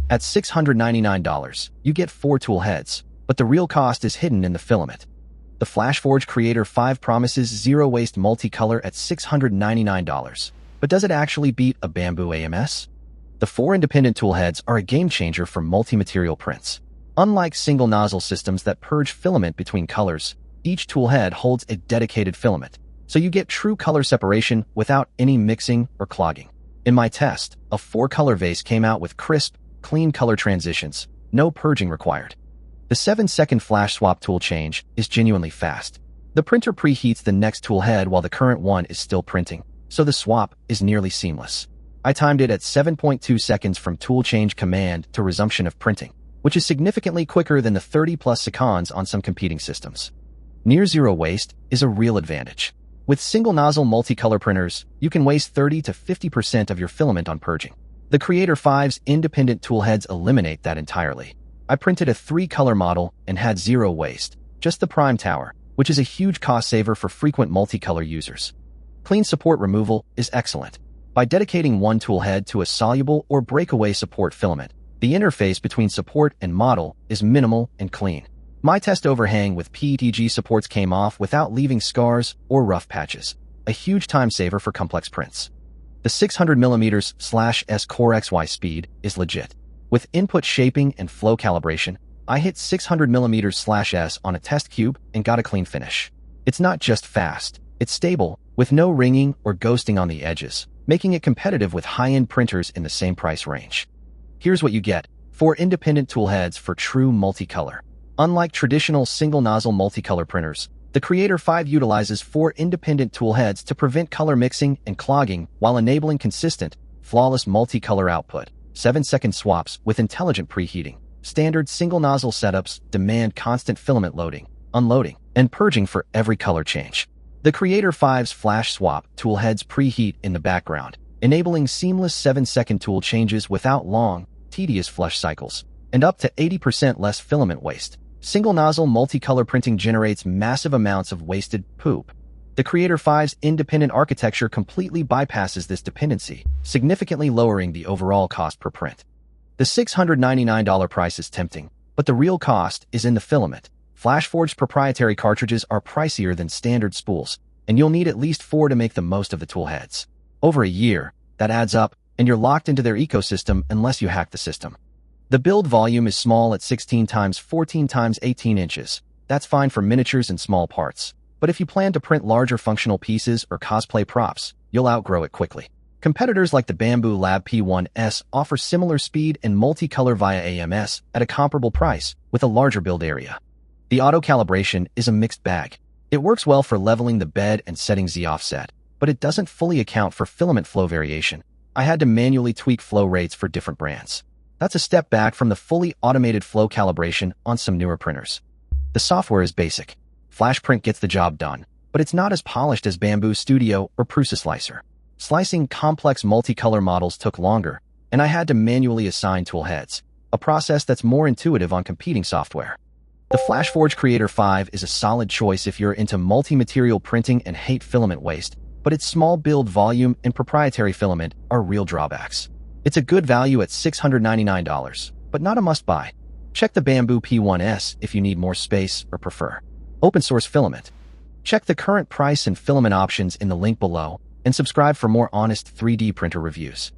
At $699, you get 4 tool heads, but the real cost is hidden in the filament. The FLASHFORGE Creator 5 promises zero-waste multicolor at $699, but does it actually beat a Bambu AMS? The 4 independent tool heads are a game-changer for multi-material prints. Unlike single-nozzle systems that purge filament between colors, each tool head holds a dedicated filament, so you get true color separation without any mixing or clogging. In my test, a 4-color vase came out with crisp, clean color transitions, no purging required. The 7-second FlashSwap tool change is genuinely fast. The printer preheats the next tool head while the current one is still printing, so the swap is nearly seamless. I timed it at 7.2 seconds from tool change command to resumption of printing, which is significantly quicker than the 30+ seconds on some competing systems. Near zero waste is a real advantage. With single-nozzle multicolor printers, you can waste 30 to 50% of your filament on purging. The Creator 5's independent tool heads eliminate that entirely. I printed a 3-color model and had zero waste, just the prime tower, which is a huge cost saver for frequent multicolor users. Clean support removal is excellent. By dedicating one tool head to a soluble or breakaway support filament, the interface between support and model is minimal and clean. My test overhang with PETG supports came off without leaving scars or rough patches, a huge time saver for complex prints. The 600mm/S CoreXY Speed is legit. With input shaping and flow calibration, I hit 600mm/S on a test cube and got a clean finish. It's not just fast, it's stable, with no ringing or ghosting on the edges, making it competitive with high-end printers in the same price range. Here's what you get: 4 independent tool heads for true multicolor. Unlike traditional single-nozzle multicolor printers, the Creator 5 utilizes 4 independent tool heads to prevent color mixing and clogging while enabling consistent, flawless multicolor output. 7-second swaps with intelligent preheating. Standard single-nozzle setups demand constant filament loading, unloading, and purging for every color change. The Creator 5's FlashSwap tool heads preheat in the background, enabling seamless 7-second tool changes without long, tedious flush cycles, and up to 80% less filament waste. Single-nozzle multicolor printing generates massive amounts of wasted poop. The Creator 5's independent architecture completely bypasses this dependency, significantly lowering the overall cost per print. The $699 price is tempting, but the real cost is in the filament. FlashForge's proprietary cartridges are pricier than standard spools, and you'll need at least 4 to make the most of the tool heads. Over a year, that adds up, and you're locked into their ecosystem unless you hack the system. The build volume is small at 16 x 14 x 18 inches. That's fine for miniatures and small parts. But if you plan to print larger functional pieces or cosplay props, you'll outgrow it quickly. Competitors like the Bambu A1 offer similar speed and multicolor via AMS at a comparable price with a larger build area. The auto calibration is a mixed bag. It works well for leveling the bed and setting Z offset, but it doesn't fully account for filament flow variation. I had to manually tweak flow rates for different brands. That's a step back from the fully automated flow calibration on some newer printers. The software is basic. FlashPrint gets the job done, but it's not as polished as Bambu Studio or Prusa Slicer. Slicing complex multicolor models took longer, and I had to manually assign tool heads, a process that's more intuitive on competing software. The FlashForge Creator 5 is a solid choice if you're into multi-material printing and hate filament waste, but its small build volume and proprietary filament are real drawbacks. It's a good value at $699, but not a must-buy. Check the Bambu A1 if you need more space or prefer open-source filament. Check the current price and filament options in the link below, and subscribe for more honest 3D printer reviews.